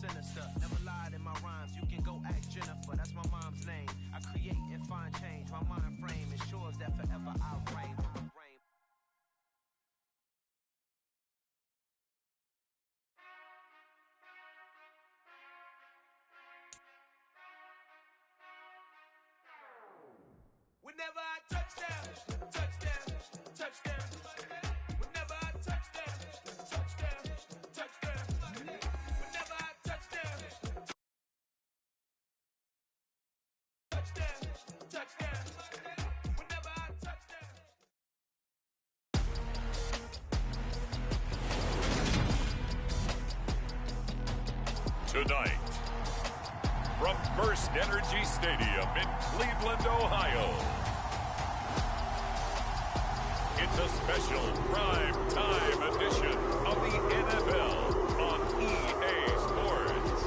sinister. Never lied in my rhymes. You can go ask Jennifer. That's my mom's name. I create and find change. My mind frame ensures that forever I'll reign. Whenever I touchdown, touchdown, touchdown. Whenever I touchdown, touchdown, touchdown. Whenever I touchdown, touchdown, touchdown. Whenever I touchdown. Tonight, from First Energy Stadium in Cleveland, Ohio, it's a special prime time edition of the NFL on EA Sports.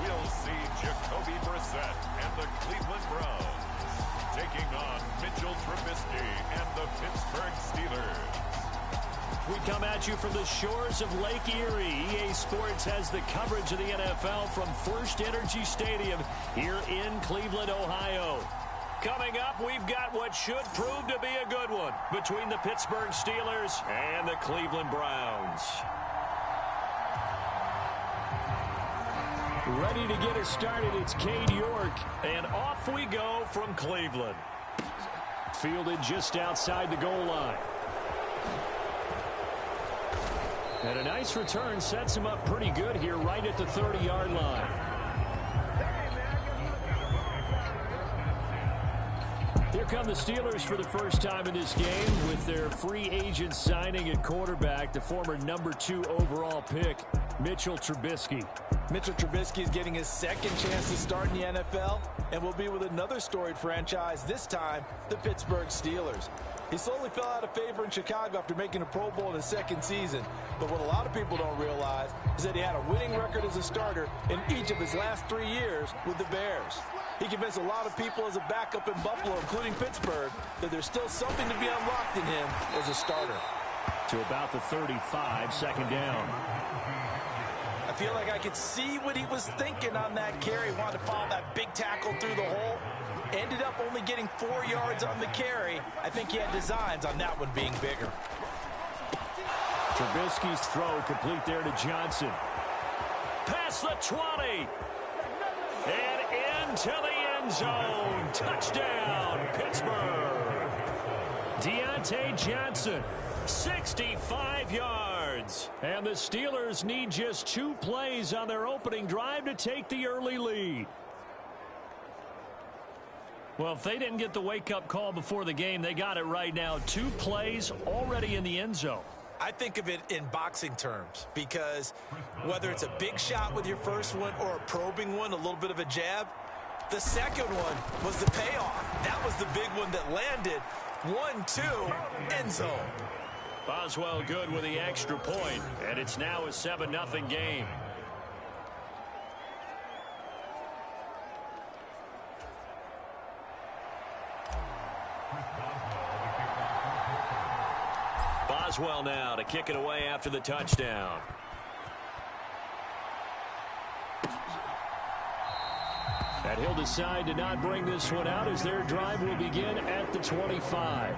We'll see Jacoby Brissett and the Cleveland Browns taking on Mitchell Trubisky and the Pittsburgh Steelers. We come at you from the shores of Lake Erie. EA Sports has the coverage of the NFL from First Energy Stadium here in Cleveland, Ohio. Coming up, we've got what should prove to be a good one between the Pittsburgh Steelers and the Cleveland Browns. Ready to get us started, it's Cade York, and off we go from Cleveland. Fielded just outside the goal line. And a nice return sets him up pretty good here right at the 30-yard line. Here come the Steelers for the first time in this game with their free agent signing at quarterback, the former #2 overall pick, Mitchell Trubisky. Mitchell Trubisky is getting his second chance to start in the NFL and will be with another storied franchise, this time the Pittsburgh Steelers. He slowly fell out of favor in Chicago after making a Pro Bowl in his second season. But what a lot of people don't realize is that he had a winning record as a starter in each of his last 3 years with the Bears. He convinced a lot of people as a backup in Buffalo, including Pittsburgh, that there's still something to be unlocked in him as a starter. To about the 35, second down. I feel like I could see what he was thinking on that carry. Wanted to follow that big tackle through the hole. Ended up only getting 4 yards on the carry. I think he had designs on that one being bigger. Trubisky's throw complete there to Johnson. Past the 20. And into the end zone. Touchdown, Pittsburgh. Deontay Johnson, 65 yards. And the Steelers need just 2 plays on their opening drive to take the early lead. Well, if they didn't get the wake-up call before the game, they got it right now. 2 plays already in the end zone. I think of it in boxing terms because whether it's a big shot with your first one or a probing one, a little bit of a jab, the second one was the payoff. That was the big one that landed. 1-2, end zone. Boswell good with the extra point, and it's now a 7-0 game. Boswell now to kick it away after the touchdown. And he'll decide to not bring this one out as their drive will begin at the 25.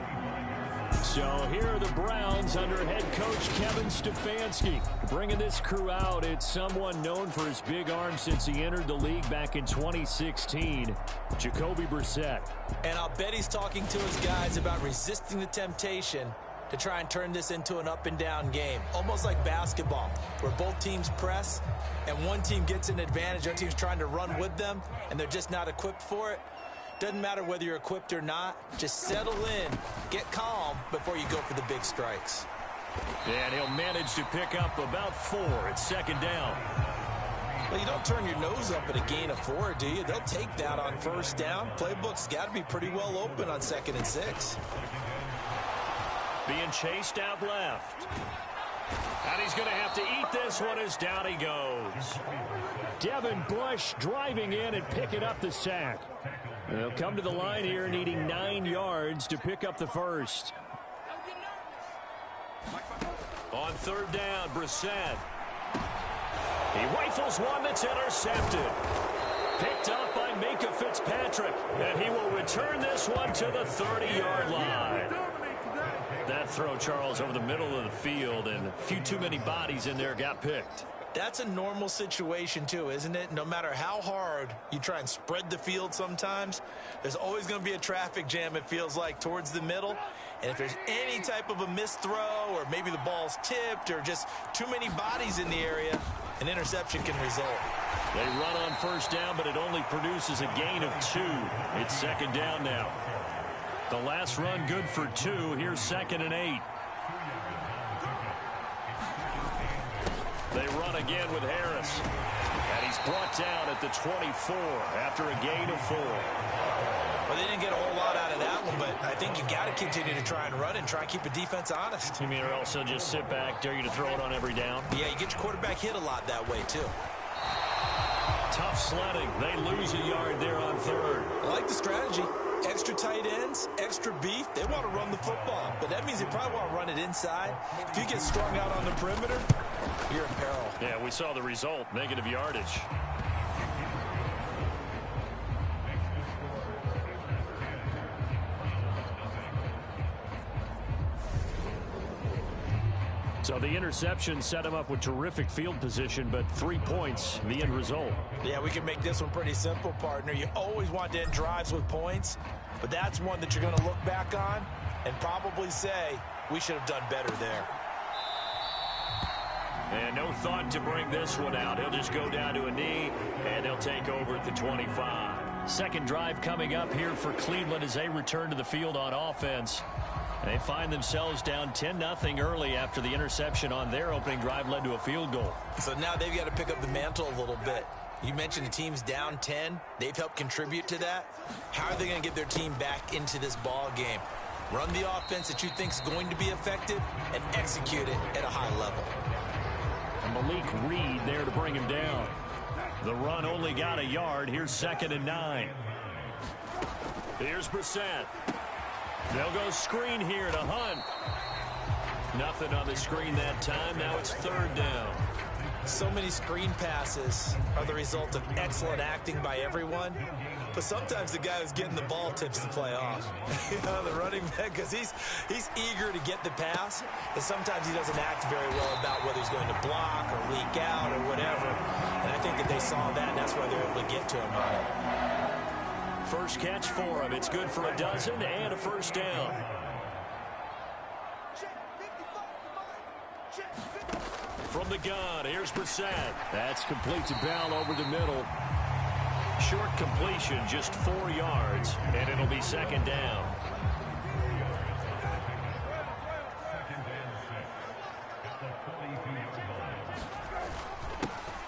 So here are the Browns under head coach Kevin Stefanski. Bringing this crew out, it's someone known for his big arm since he entered the league back in 2016, Jacoby Brissett. And I'll bet he's talking to his guys about resisting the temptation to try and turn this into an up-and-down game, almost like basketball, where both teams press and one team gets an advantage, the other team's trying to run with them, and they're just not equipped for it. Doesn't matter whether you're equipped or not. Just settle in, get calm before you go for the big strikes. And he'll manage to pick up about 4 at second down. Well, you don't turn your nose up at a gain of 4, do you? They'll take that on first down. Playbook's got to be pretty well open on 2nd and 6. Being chased out left. And he's going to have to eat this one as down he goes. Devin Bush driving in and picking up the sack. They'll come to the line here needing 9 yards to pick up the first. On third down, Brissett. He rifles one that's intercepted. Picked up by Minkah Fitzpatrick. And he will return this one to the 30-yard line. That throw, Charles, over the middle of the field, and a few too many bodies in there got picked. That's a normal situation, too, isn't it? No matter how hard you try and spread the field sometimes, there's always going to be a traffic jam, it feels like, towards the middle. And if there's any type of a missed throw or maybe the ball's tipped or just too many bodies in the area, an interception can result. They run on first down, but it only produces a gain of 2. It's second down now. The last run good for 2. Here's 2nd and 8. They run again with Harris. And he's brought down at the 24 after a gain of 4. Well, they didn't get a whole lot out of that one, but I think you got to continue to try and run and try and keep the defense honest. You mean or also just sit back, dare you to throw it on every down? Yeah, you get your quarterback hit a lot that way, too. Tough sledding. They lose a yard there on third. I like the strategy. Extra tight ends, extra beef. They want to run the football, but that means they probably want to run it inside. If you get strung out on the perimeter, you're in peril. Yeah, we saw the result. Negative yardage. So the interception set him up with terrific field position, but 3 points, the end result. Yeah, we can make this one pretty simple, partner. You always want to end drives with points, but that's one that you're going to look back on and probably say, we should have done better there. And no thought to bring this one out. He'll just go down to a knee, and they'll take over at the 25. Second drive coming up here for Cleveland as they return to the field on offense. They find themselves down 10-0 early after the interception on their opening drive led to a field goal. So now they've got to pick up the mantle a little bit. You mentioned the team's down 10. They've helped contribute to that. How are they going to get their team back into this ball game? Run the offense that you think is going to be effective and execute it at a high level. And Malik Reed there to bring him down. The run only got a yard. Here's 2nd and 9. Here's Brissett. They'll go screen here to Hunt. Nothing on the screen that time. Now it's third down. So many screen passes are the result of excellent acting by everyone. But sometimes the guy who's getting the ball tips the play off. You know, the running back, because he's eager to get the pass. And sometimes he doesn't act very well about whether he's going to block or leak out or whatever. And I think that they saw that, and that's why they're able to get to him on it. First catch for him. It's good for a dozen and a first down. From the gun, here's Brissett. That's complete to Bell over the middle. Short completion, just 4 yards, and it'll be second down.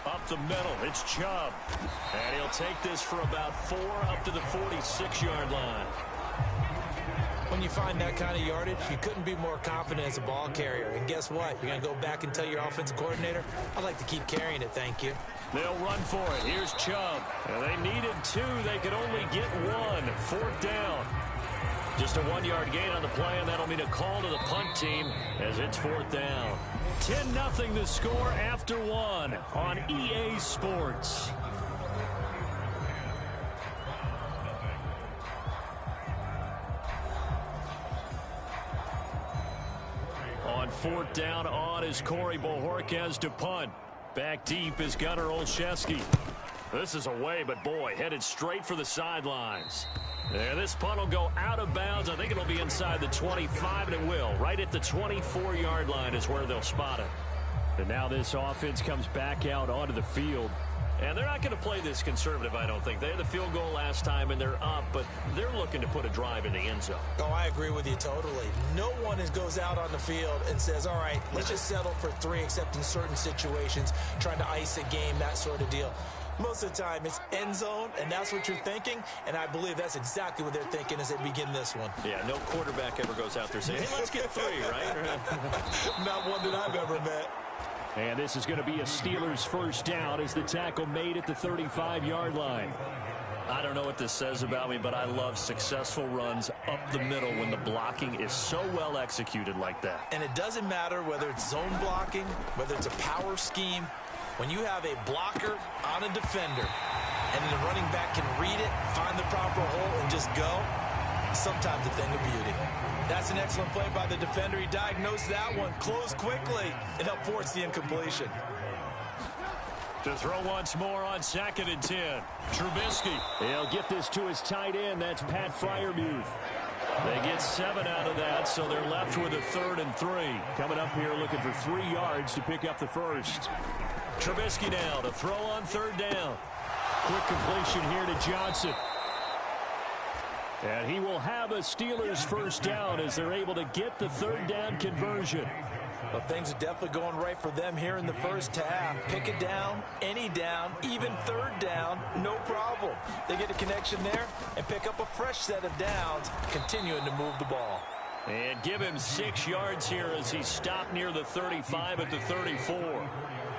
Up the middle, it's Chubb. And he'll take this for about 4 up to the 46-yard line. When you find that kind of yardage, you couldn't be more confident as a ball carrier. And guess what? You're going to go back and tell your offensive coordinator, I'd like to keep carrying it, thank you. They'll run for it. Here's Chubb. And they needed 2. They could only get 1. 4th down. Just a 1-yard gain on the play, and that'll mean a call to the punt team as it's 4th down. 10-0 the score after 1 on EA Sports. On 4th down, on is Corey Bojorquez to punt. Back deep is Gunnar Olszewski. This is away, but boy, headed straight for the sidelines. And this punt will go out of bounds. I think it'll be inside the 25, and it will. Right at the 24-yard line is where they'll spot it. And now this offense comes back out onto the field. And they're not going to play this conservative, I don't think. They had the field goal last time, and they're up, but they're looking to put a drive in the end zone. Oh, I agree with you totally. No one goes out on the field and says, all right, let's just settle for 3, except in certain situations, trying to ice a game, that sort of deal. Most of the time, it's end zone, and that's what you're thinking, and I believe that's exactly what they're thinking as they begin this one. Yeah, no quarterback ever goes out there saying, hey, let's get 3, right? Not one that I've ever met. And this is going to be a Steelers first down as the tackle made at the 35-yard line. I don't know what this says about me, but I love successful runs up the middle when the blocking is so well executed like that. And it doesn't matter whether it's zone blocking, whether it's a power scheme. When you have a blocker on a defender and the running back can read it, find the proper hole, and just go, sometimes a thing of beauty. That's an excellent play by the defender. He diagnosed that one, closed quickly, and helped force the incompletion. To throw once more on 2nd and 10. Trubisky. He'll get this to his tight end. That's Pat Freiermuth. They get 7 out of that, so they're left with a 3rd and 3. Coming up here looking for 3 yards to pick up the first. Trubisky now to throw on 3rd down. Quick completion here to Johnson. And he will have a Steelers first down as they're able to get the 3rd down conversion. Well, things are definitely going right for them here in the first half. Pick it down, any down, even 3rd down, no problem. They get a connection there and pick up a fresh set of downs, continuing to move the ball. And give him 6 yards here as he stopped near the 35 at the 34.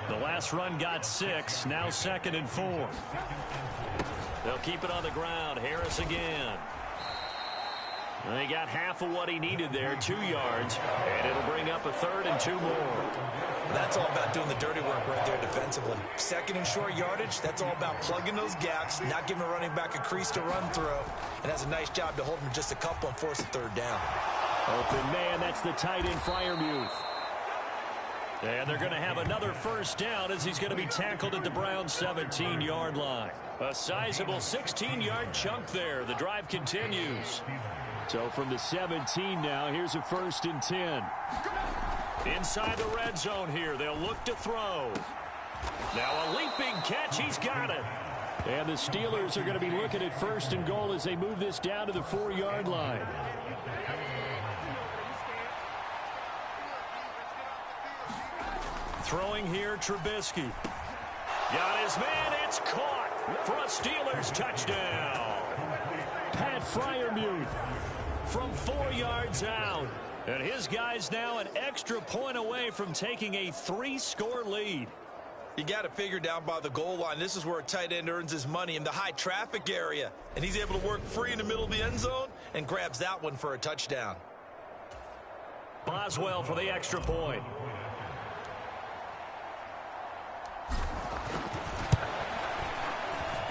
The last run got 6, now 2nd and 4. They'll keep it on the ground. Harris again. They got half of what he needed there, 2 yards, and it'll bring up a 3rd and 2 more. That's all about doing the dirty work right there defensively. 2nd and short yardage, that's all about plugging those gaps, not giving a running back a crease to run through, and has a nice job to hold him just a couple and force a 3rd down. Open man, that's the tight end Freiermuth. And they're going to have another first down as he's going to be tackled at the Browns' 17-yard line. A sizable 16-yard chunk there. The drive continues. So from the 17 now, here's a 1st and 10. Inside the red zone here, they'll look to throw. Now a leaping catch, he's got it. And the Steelers are going to be looking at 1st and goal as they move this down to the 4-yard line. Throwing here, Trubisky. Got his man, it's caught for a Steelers touchdown. Pat Freiermuth from 4 yards out. And his guy's now an extra point away from taking a 3-score lead. You got to figure down by the goal line. This is where a tight end earns his money in the high traffic area. And he's able to work free in the middle of the end zone and grabs that one for a touchdown. Boswell for the extra point.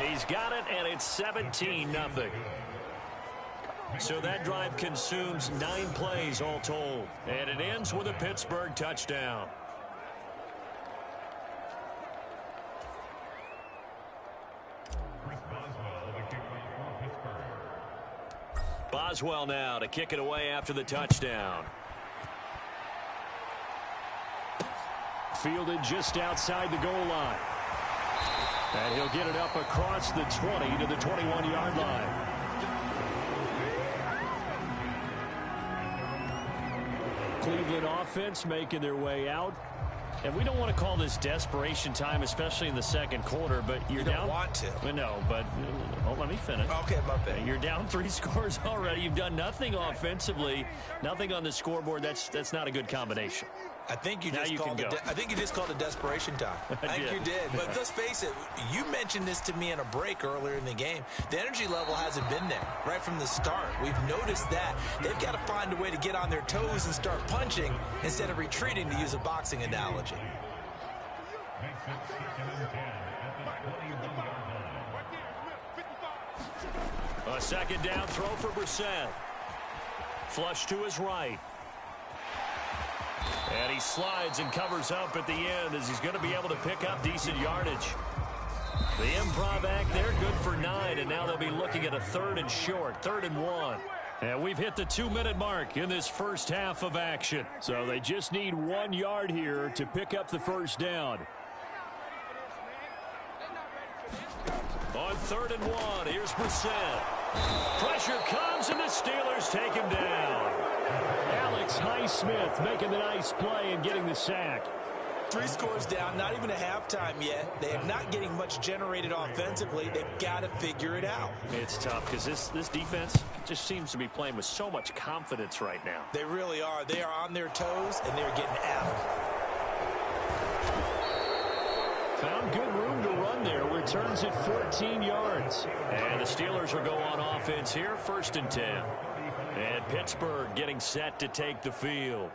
He's got it, and it's 17-0. So that drive consumes 9 plays all told. And it ends with a Pittsburgh touchdown. Boswell now to kick it away after the touchdown. Fielded just outside the goal line. And he'll get it up across the 20 to the 21-yard line. Cleveland offense making their way out. And we don't want to call this desperation time, especially in the second quarter, but you're down. You don't want to. No, but let me finish. Okay, my bad. You're down 3 scores already. You've done nothing offensively, nothing on the scoreboard. That's not a good combination. I think you just called it desperation time. I think you did. But let's face it, you mentioned this to me in a break earlier in the game. The energy level hasn't been there right from the start. We've noticed that. They've got to find a way to get on their toes and start punching instead of retreating, to use a boxing analogy. A second down throw for Brissett. Flush to his right. And he slides and covers up at the end as he's going to be able to pick up decent yardage. The improv act there, good for 9, and now they'll be looking at a 3rd and short, 3rd and 1. And we've hit the 2-minute mark in this first half of action. So they just need 1 yard here to pick up the first down. On 3rd and 1, here's Brissett. Pressure comes, and the Steelers take him down. Alex Highsmith making the nice play and getting the sack. 3 scores down, not even a halftime yet. They are not getting much generated offensively. They've got to figure it out. It's tough because this defense just seems to be playing with so much confidence right now. They really are. They are on their toes, and they're getting at them. Found good room to run there. Returns at 14 yards. And the Steelers will go on offense here, 1st and 10. And Pittsburgh getting set to take the field.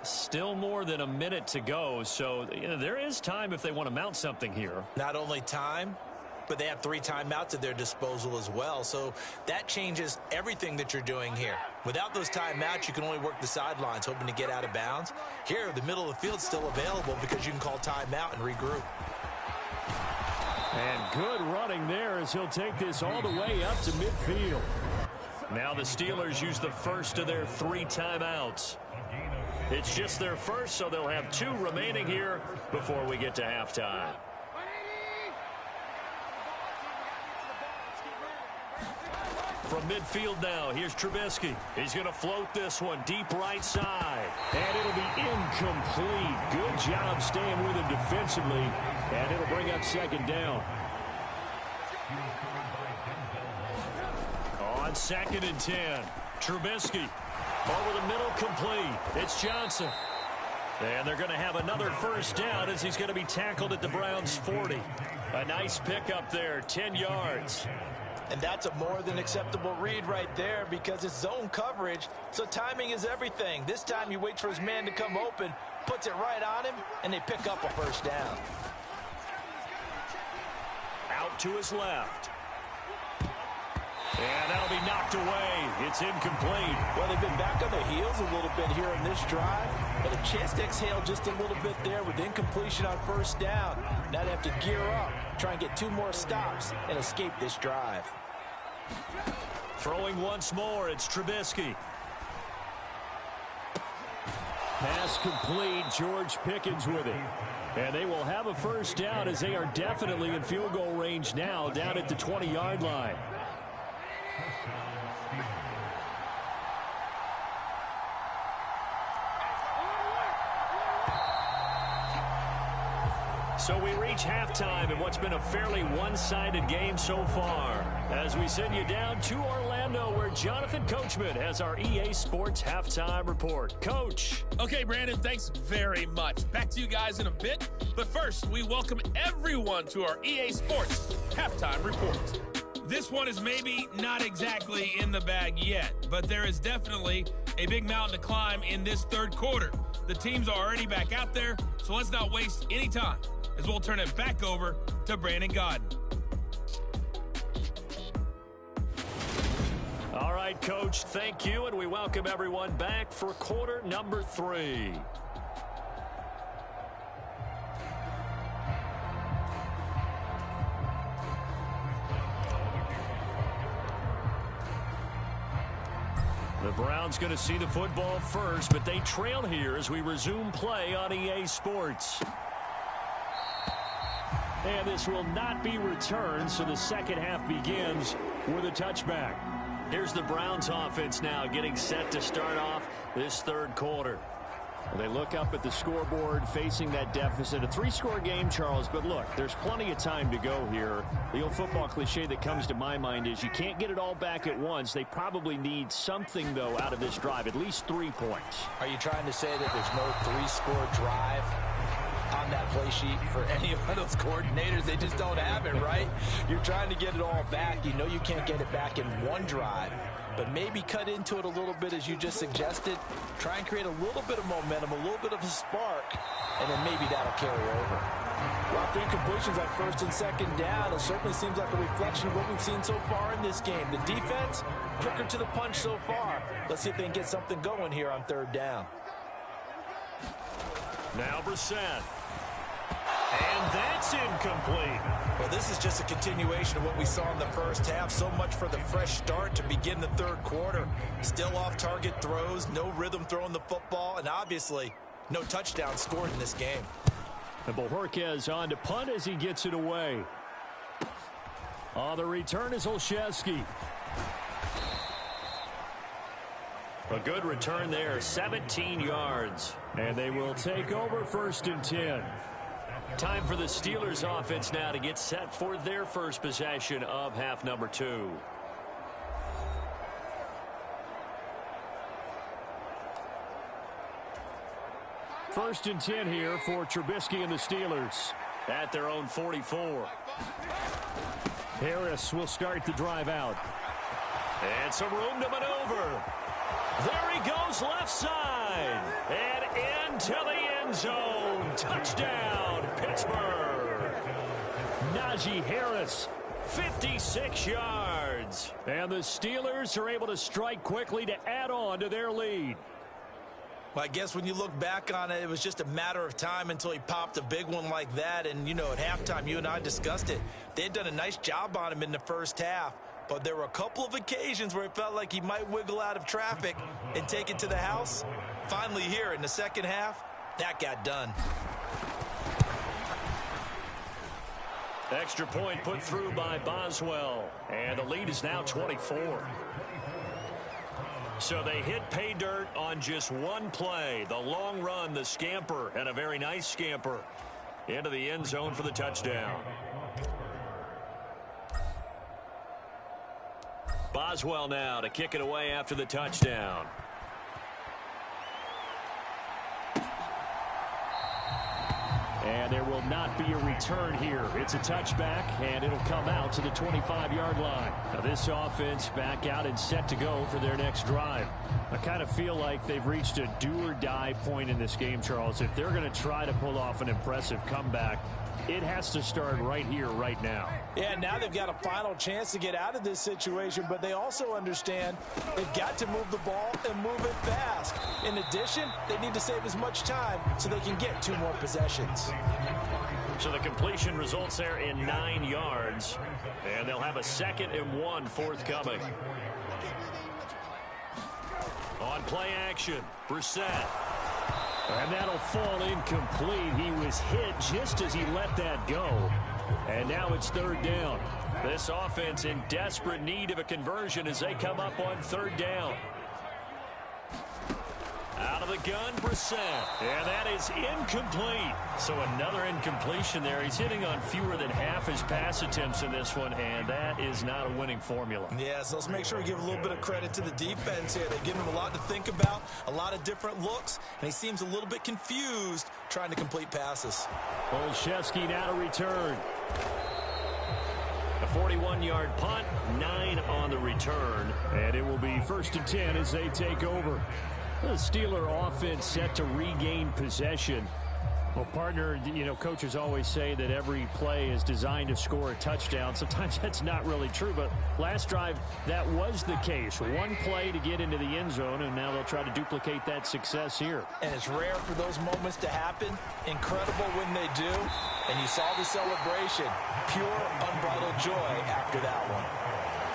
Still more than a minute to go, so there is time if they want to mount something here. Not only time, but they have 3 timeouts at their disposal as well, so that changes everything that you're doing here. Without those timeouts, you can only work the sidelines, hoping to get out of bounds. Here, the middle of the field's still available because you can call timeout and regroup. And good running there as he'll take this all the way up to midfield. Now the Steelers use the first of their 3 timeouts. It's just their first, so they'll have 2 remaining here before we get to halftime. From midfield now, here's Trubisky. He's going to float this one deep right side. And it'll be incomplete. Good job staying with him defensively. And it'll bring up 2nd down. On 2nd and 10, Trubisky. Over the middle, complete. It's Johnson. And they're going to have another 1st down as he's going to be tackled at the Browns' 40. A nice pickup there, 10 yards. And that's a more than acceptable read right there because it's zone coverage, so timing is everything. This time he waits for his man to come open, puts it right on him, and they pick up a 1st down. Out to his left. And that'll be knocked away. It's incomplete. Well, they've been back on their heels a little bit here in this drive, but a chance to exhale just a little bit there with incompletion on 1st down. Now they have to gear up, try and get 2 more stops, and escape this drive. Throwing once more, it's Trubisky. Pass complete, George Pickens with it. And they will have a 1st down as they are definitely in field goal range now, down at the 20-yard line. So we reach halftime in what's been a fairly one-sided game so far, as we send you down to Orlando where Jonathan Coachman has our EA Sports Halftime Report. Coach. Okay, Brandon, thanks very much. Back to you guys in a bit. But first, we welcome everyone to our EA Sports Halftime Report. This one is maybe not exactly in the bag yet, but there is definitely a big mountain to climb in this 3rd quarter. The teams are already back out there, so let's not waste any time as we'll turn it back over to Brandon Godden. All right, Coach, thank you, and we welcome everyone back for quarter number 3. The Browns going to see the football first, but they trail here as we resume play on EA Sports. And this will not be returned, so the 2nd half begins with a touchback. Here's the Browns offense now getting set to start off this 3rd quarter. Well, they look up at the scoreboard facing that deficit. A 3-score game, Charles, but look, there's plenty of time to go here. The old football cliche that comes to my mind is you can't get it all back at once. They probably need something, though, out of this drive, at least 3 points. Are you trying to say that there's no 3-score drive on that play sheet for any of those coordinators? They just don't have it, right? You're trying to get it all back. You know you can't get it back in one drive, but maybe cut into it a little bit as you just suggested. Try and create a little bit of momentum, a little bit of a spark, and then maybe that'll carry over. Well, the incompletions on 1st and 2nd down, it certainly seems like a reflection of what we've seen so far in this game. The defense, quicker to the punch so far. Let's see if they can get something going here on 3rd down. Now Brissett. And that's incomplete. Well, this is just a continuation of what we saw in the 1st half. So much for the fresh start to begin the 3rd quarter. Still off-target throws, no rhythm throwing the football, and obviously no touchdown scored in this game. And Bojorquez on to punt as he gets it away. On the return is Olszewski. A good return there, 17 yards. And they will take over 1st and 10. Time for the Steelers offense now to get set for their first possession of half number 2. First and 10 here for Trubisky and the Steelers. At their own 44. Harris will start the drive out. And some room to maneuver. There he goes left side. And into the end zone. Touchdown, Pittsburgh. Najee Harris. 56 yards. And the Steelers are able to strike quickly to add on to their lead. Well, I guess when you look back on it, it was just a matter of time until he popped a big one like that. And, you know, at halftime, you and I discussed it. They had done a nice job on him in the first half. But there were a couple of occasions where it felt like he might wiggle out of traffic and take it to the house. Finally here in the second half, that got done. Extra point put through by Boswell. And the lead is now 24. So they hit pay dirt on just one play. The long run, the scamper, and a very nice scamper into the end zone for the touchdown. Boswell now to kick it away after the touchdown. And there will not be a return here. It's a touchback, and it'll come out to the 25-yard line. Now this offense back out and set to go for their next drive. I kind of feel like they've reached a do-or-die point in this game, Charles. If they're going to try to pull off an impressive comeback, it has to start right here, right now. Yeah, now they've got a final chance to get out of this situation, but they also understand they've got to move the ball and move it fast. In addition, they need to save as much time so they can get 2 more possessions. So the completion results there in 9 yards, and they'll have a 2nd and 1 forthcoming. On play action, Brissett. And that'll fall incomplete. He was hit just as he let that go. And now it's 3rd down. This offense in desperate need of a conversion as they come up on 3rd down. Out of the gun, Brissett. And that is incomplete. So another incompletion there. He's hitting on fewer than half his pass attempts in this one, and that is not a winning formula. Yeah, so let's make sure we give a little bit of credit to the defense here. They give him a lot to think about, a lot of different looks, and he seems a little bit confused trying to complete passes. Olszewski now to return. A 41-yard punt, 9 on the return. And it will be 1st and 10 as they take over. The Steeler offense set to regain possession. Well, partner, you know, coaches always say that every play is designed to score a touchdown. Sometimes that's not really true, but last drive, that was the case. One play to get into the end zone, and now they'll try to duplicate that success here. And it's rare for those moments to happen. Incredible when they do. And you saw the celebration. Pure, unbridled joy after that one.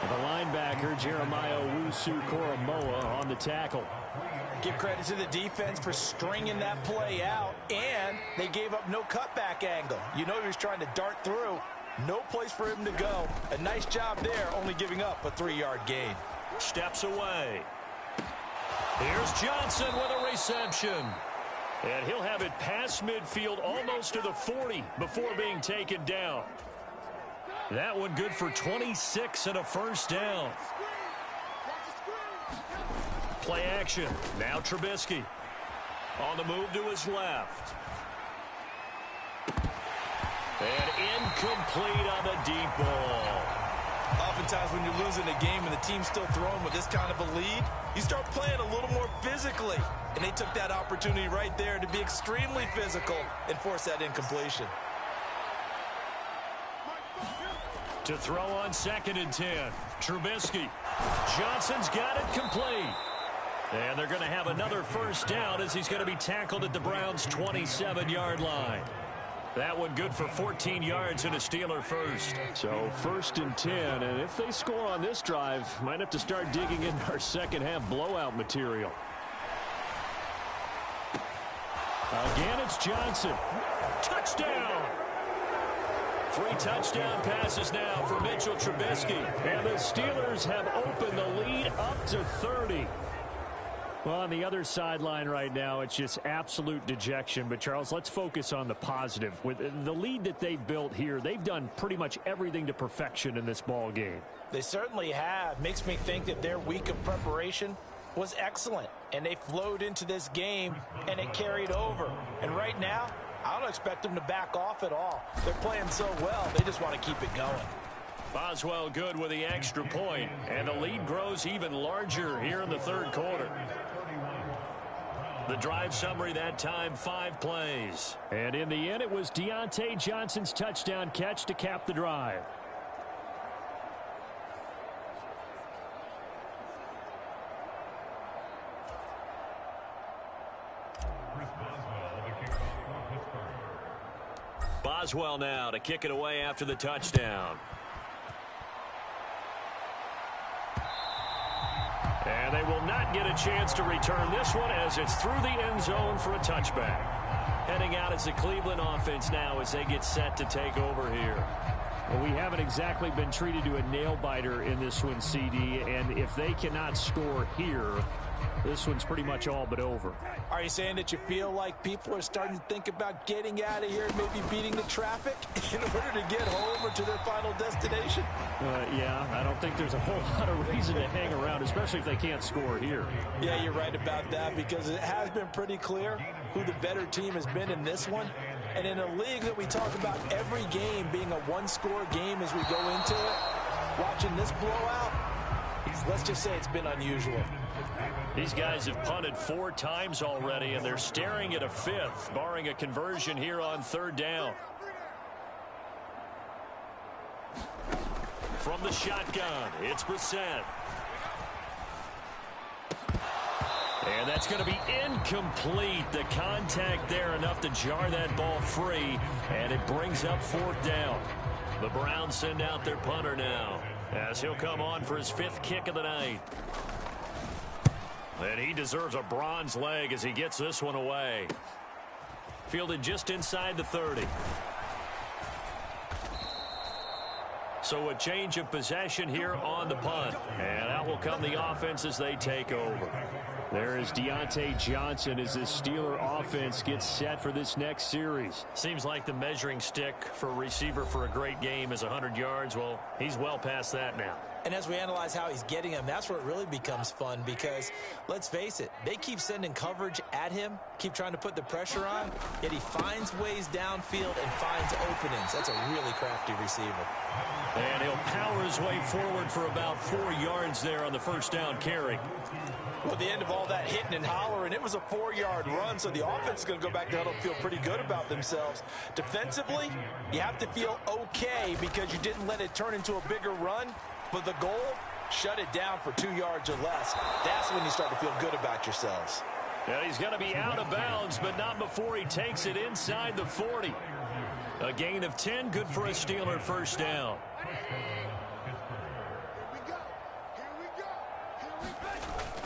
The linebacker, Jeremiah Owusu-Koramoah, on the tackle. Give credit to the defense for stringing that play out, and they gave up no cutback angle. You know he was trying to dart through. No place for him to go. A nice job there, only giving up a 3-yard gain. Steps away. Here's Johnson with a reception. And he'll have it past midfield almost to the 40 before being taken down. That one good for 26 and a 1st down. Play action. Now Trubisky. On the move to his left. And incomplete on the deep ball. Oftentimes when you're losing a game and the team's still throwing with this kind of a lead, you start playing a little more physically. And they took that opportunity right there to be extremely physical and force that incompletion. To throw on 2nd and 10. Trubisky. Johnson's got it complete. And they're going to have another 1st down as he's going to be tackled at the Browns' 27-yard line. That one good for 14 yards and a Steeler 1st. So 1st and 10, and if they score on this drive, might have to start digging in our second half blowout material. Again, it's Johnson. Touchdown! 3 touchdown passes now for Mitchell Trubisky. And the Steelers have opened the lead up to 30. Well, on the other sideline right now, it's just absolute dejection. But, Charles, let's focus on the positive. With the lead that they've built here, they've done pretty much everything to perfection in this ball game. They certainly have. Makes me think that their week of preparation was excellent. And they flowed into this game, and it carried over. And right now, I don't expect them to back off at all. They're playing so well, they just want to keep it going. Boswell good with the extra point, and the lead grows even larger here in the third quarter. The drive summary that time, 5 plays. And in the end, it was Deontay Johnson's touchdown catch to cap the drive. Boswell now to kick it away after the touchdown. And they will not get a chance to return this one as it's through the end zone for a touchback. Heading out as the Cleveland offense now as they get set to take over here. Well, we haven't exactly been treated to a nail-biter in this one, CD, and if they cannot score here, this one's pretty much all but over. Are you saying that you feel like people are starting to think about getting out of here and maybe beating the traffic in order to get home or to their final destination? Yeah, I don't think there's a whole lot of reason to hang around, especially if they can't score here. Yeah, you're right about that because it has been pretty clear who the better team has been in this one. And in a league that we talk about every game being a one-score game as we go into it, watching this blowout, let's just say it's been unusual. These guys have punted 4 times already, and they're staring at a 5th, barring a conversion here on 3rd down. From the shotgun, it's Brissett. And that's going to be incomplete. The contact there enough to jar that ball free, and it brings up 4th down. The Browns send out their punter now as he'll come on for his 5th kick of the night. And he deserves a bronze leg as he gets this one away. Fielded just inside the 30. So a change of possession here on the punt. And out will come the offense as they take over. There is Deontay Johnson as this Steeler offense gets set for this next series. Seems like the measuring stick for a receiver for a great game is 100 yards. Well, he's well past that now. And as we analyze how he's getting them, that's where it really becomes fun because, let's face it, they keep sending coverage at him, keep trying to put the pressure on, yet he finds ways downfield and finds openings. That's a really crafty receiver. And he'll power his way forward for about 4 yards there on the 1st down carry. Well, at the end of all that hitting and hollering, it was a 4-yard run, so the offense is going to go back to huddle and feel pretty good about themselves. Defensively, you have to feel okay because you didn't let it turn into a bigger run, but the goal, shut it down for 2 yards or less. That's when you start to feel good about yourselves. Yeah, he's going to be out of bounds, but not before he takes it inside the 40. A gain of 10, good for a Steeler 1st down.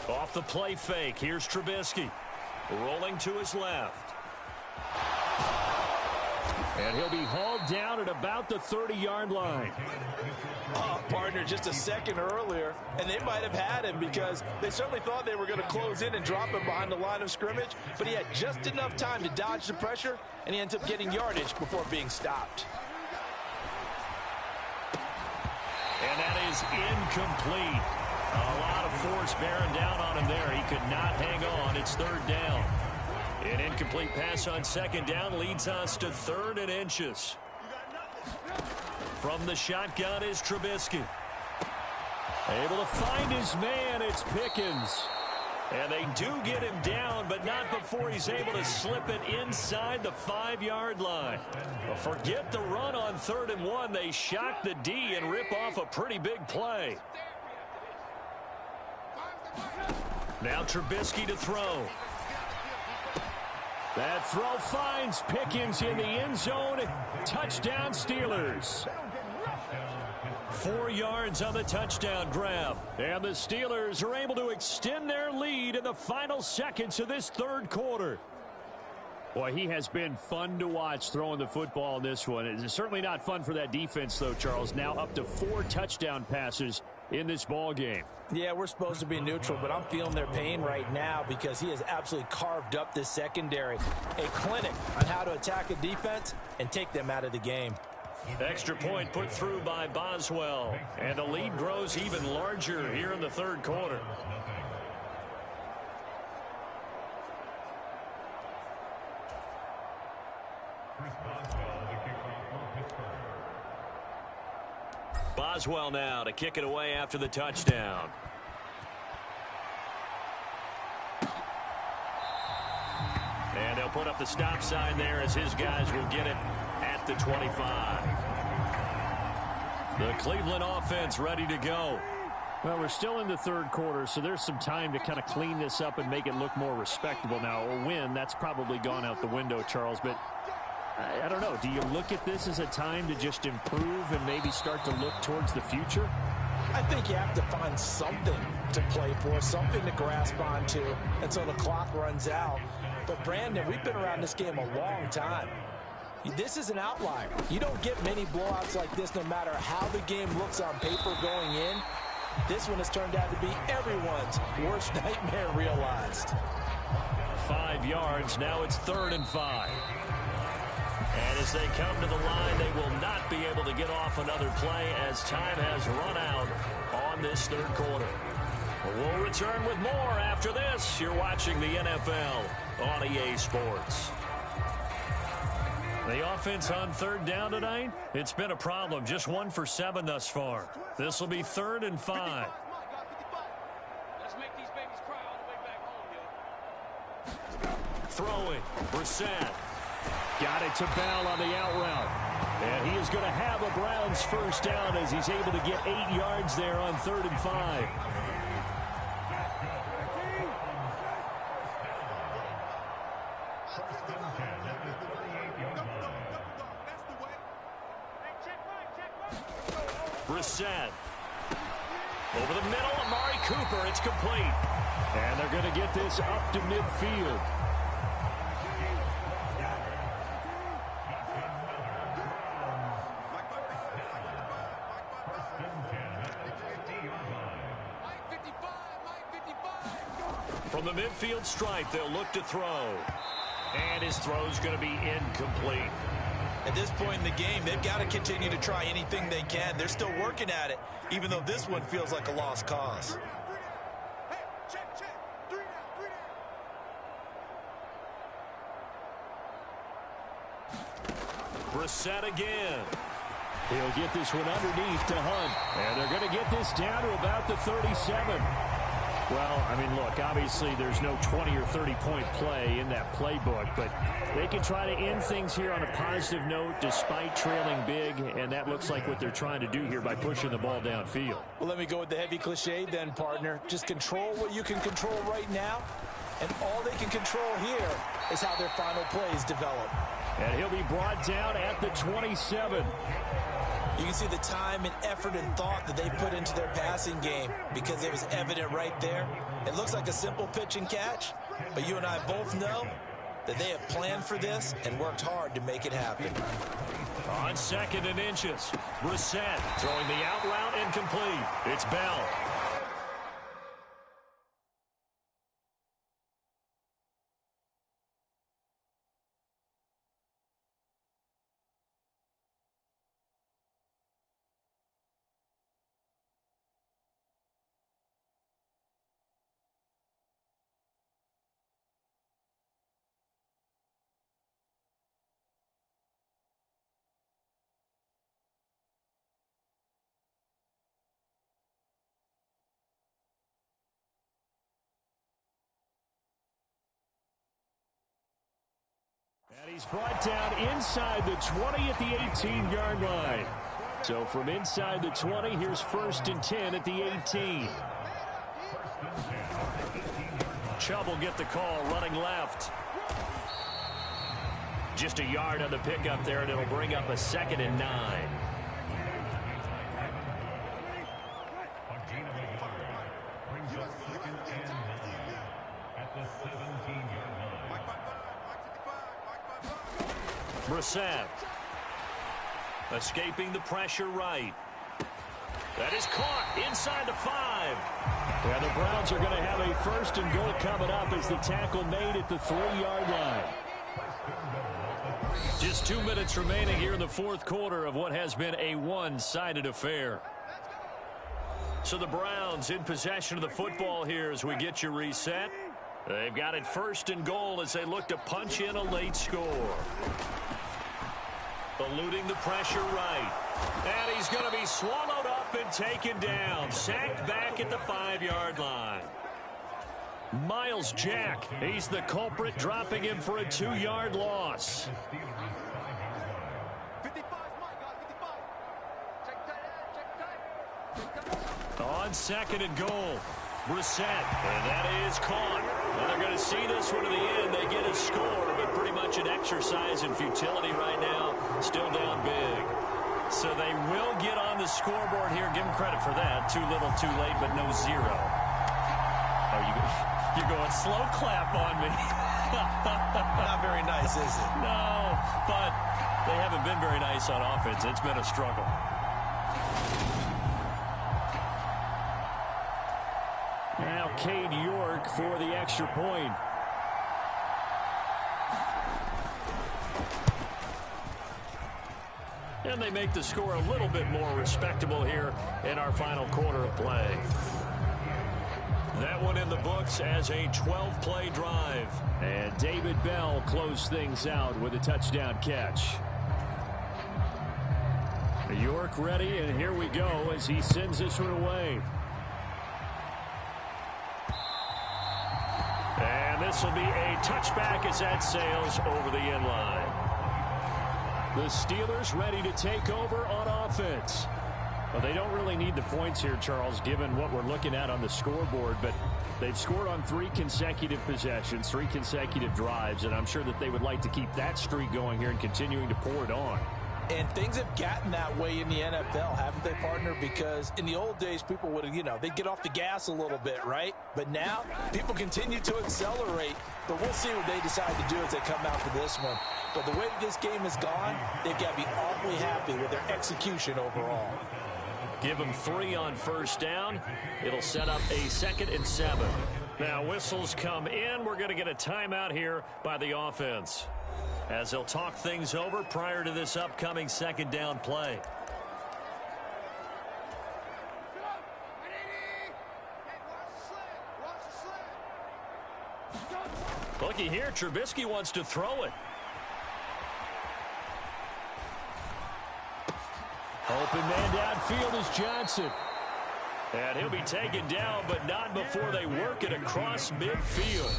Off the play fake, here's Trubisky. Rolling to his left. And he'll be hauled down at about the 30-yard line. Oh, partner, just a second earlier, and they might have had him because they certainly thought they were going to close in and drop him behind the line of scrimmage, but he had just enough time to dodge the pressure, and he ends up getting yardage before being stopped. And that is incomplete. A lot of force bearing down on him there. He could not hang on. It's 3rd down. An incomplete pass on 2nd down leads us to 3rd and inches. From the shotgun is Trubisky. Able to find his man. It's Pickens. And they do get him down, but not before he's able to slip it inside the 5-yard line. Well, forget the run on 3rd and 1. They shock the D and rip off a pretty big play. Now Trubisky to throw. That throw finds Pickens in the end zone. Touchdown Steelers. 4 yards on the touchdown grab. And the Steelers are able to extend their lead in the final seconds of this 3rd quarter. Boy, he has been fun to watch throwing the football in this one. It's certainly not fun for that defense, though, Charles. Now up to 4 touchdown passes in this ball game. Yeah, we're supposed to be neutral, but I'm feeling their pain right now because he has absolutely carved up this secondary. A clinic on how to attack a defense and take them out of the game. Extra point put through by Boswell. And the lead grows even larger here in the third quarter. Boswell now to kick it away after the touchdown. And they'll put up the stop sign there as his guys will get it at the 25. The Cleveland offense ready to go. Well, we're still in the third quarter, so there's some time to kind of clean this up and make it look more respectable. Now, a win, that's probably gone out the window, Charles, but I don't know. Do you look at this as a time to just improve and maybe start to look towards the future? I think you have to find something to play for, something to grasp onto until the clock runs out. But, Brandon, we've been around this game a long time. This is an outlier. You don't get many blowouts like this no matter how the game looks on paper going in. This one has turned out to be everyone's worst nightmare realized. 5 yards. Now it's 3rd and 5. And as they come to the line, they will not be able to get off another play as time has run out on this third quarter. We'll return with more after this. You're watching the NFL on EA Sports. The offense on 3rd down tonight, it's been a problem. Just 1 for 7 thus far. This will be 3rd and 5. Let's make these babies cry all the way back home, yo. Throwing, Brissett. Got it to Bell on the out route. And he is going to have a Browns first down as he's able to get 8 yards there on 3rd and 5. Brissett. Over the middle, Amari Cooper. It's complete. And they're going to get this up to midfield. From the midfield stripe, they'll look to throw. And his throw's going to be incomplete. At this point in the game, they've got to continue to try anything they can. They're still working at it, even though this one feels like a lost cause. Brissett again. He'll get this one underneath to Hunt. And they're going to get this down to about the 37. Well, I mean, look, obviously there's no 20 or 30-point play in that playbook, but they can try to end things here on a positive note despite trailing big, and that looks like what they're trying to do here by pushing the ball downfield. Well, let me go with the heavy cliche then, partner. Just control what you can control right now, and all they can control here is how their final plays develop. And he'll be brought down at the 27. You can see the time and effort and thought that they put into their passing game because it was evident right there. It looks like a simple pitch and catch, but you and I both know that they have planned for this and worked hard to make it happen. On 2nd and inches, Brissett throwing the out route incomplete. It's Bell. And he's brought down inside the 20 at the 18-yard line. So from inside the 20, here's 1st and 10 at the 18. Chubb will get the call running left. Just a yard on the pickup there, and it'll bring up a 2nd and 9. Brissett escaping the pressure right. That is caught inside the 5. And the Browns are going to have a 1st and goal coming up as the tackle made at the 3-yard line. Just 2 minutes remaining here in the 4th quarter of what has been a one-sided affair. So the Browns in possession of the football here as we get you reset. They've got it 1st and goal as they look to punch in a late score. Eluding the pressure right. And he's going to be swallowed up and taken down. Sacked back at the 5-yard line. Miles Jack, he's the culprit, dropping him for a 2-yard loss. 55, On 2nd and goal. Brissett, and that is caught. Well, they're going to see this one to the end. They get a score, but pretty much an exercise in futility right now. Still down big. So they will get on the scoreboard here. Give them credit for that. Too little, too late, but no 0. Oh, you're going slow clap on me. Not very nice, is it? No, but they haven't been very nice on offense. It's been a struggle. Now Cade York for the extra point. And they make the score a little bit more respectable here in our final quarter of play. That one in the books as a 12-play drive. And David Bell closed things out with a touchdown catch. York ready, and here we go as he sends this one away. And this will be a touchback as that sails over the end line. The Steelers ready to take over on offense. Well, they don't really need the points here, Charles, given what we're looking at on the scoreboard, but they've scored on 3 consecutive possessions, 3 consecutive drives, and I'm sure that they would like to keep that streak going here and continuing to pour it on. And things have gotten that way in the NFL, haven't they, partner? Because in the old days, people would have, they'd get off the gas a little bit, right? But now, people continue to accelerate. But we'll see what they decide to do as they come out for this one. But the way this game has gone, they've got to be awfully happy with their execution overall. Give them 3 on 1st down. It'll set up a 2nd and 7. Now, whistles come in. We're going to get a timeout here by the offense, as they'll talk things over prior to this upcoming 2nd down play. Looky here, Trubisky wants to throw it. Open man downfield is Johnson. And he'll be taken down, but not before they work it across midfield.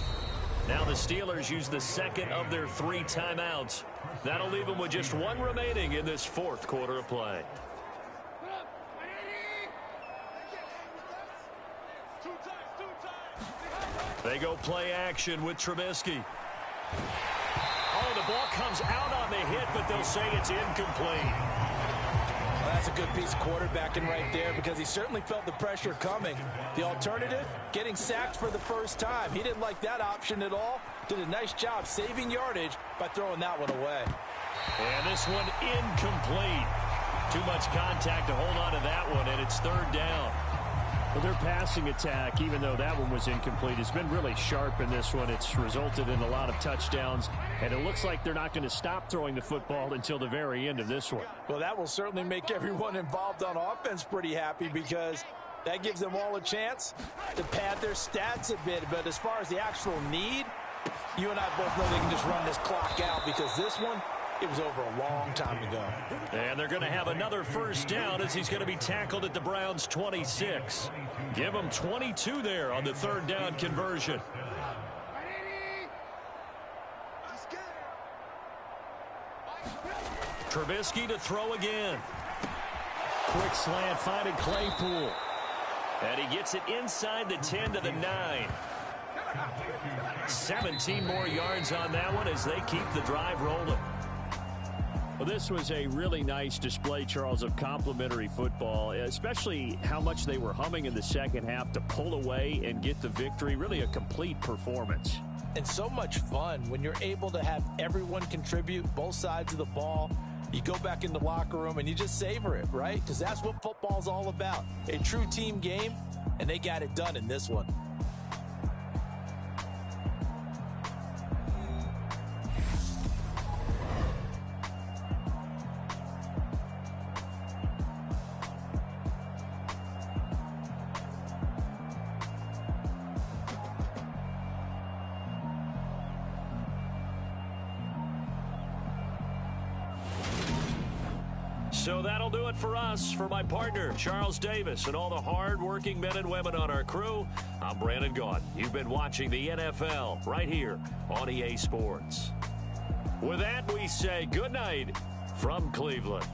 Now the Steelers use the 2nd of their 3 timeouts. That'll leave them with just 1 remaining in this 4th quarter of play. They go play action with Trubisky. Oh, the ball comes out on the hit, but they'll say it's incomplete. Well, that's a good piece of quarterbacking right there, because he certainly felt the pressure coming. The alternative, getting sacked for the first time. He didn't like that option at all. Did a nice job saving yardage by throwing that one away. And this one incomplete. Too much contact to hold on to that one, and it's 3rd down. Well, their passing attack, even though that one was incomplete, has been really sharp in this one. It's resulted in a lot of touchdowns, and it looks like they're not going to stop throwing the football until the very end of this one. Well, that will certainly make everyone involved on offense pretty happy, because that gives them all a chance to pad their stats a bit. But as far as the actual need, you and I both know they can just run this clock out, because this one, it was over a long time ago. And they're going to have another 1st down as he's going to be tackled at the Browns' 26. Give them 22 there on the 3rd down conversion. Trubisky to throw again. Quick slant finding Claypool. And he gets it inside the 10 to the 9. 17 more yards on that one as they keep the drive rolling. Well, this was a really nice display, Charles, of complimentary football, especially how much they were humming in the second half to pull away and get the victory. Really a complete performance. And so much fun when you're able to have everyone contribute, both sides of the ball. You go back in the locker room and you just savor it, right? Because that's what football's all about. A true team game, and they got it done in this one. So that'll do it for us. For my partner, Charles Davis, and all the hard-working men and women on our crew, I'm Brandon Gaudin. You've been watching the NFL right here on EA Sports. With that, we say good night from Cleveland.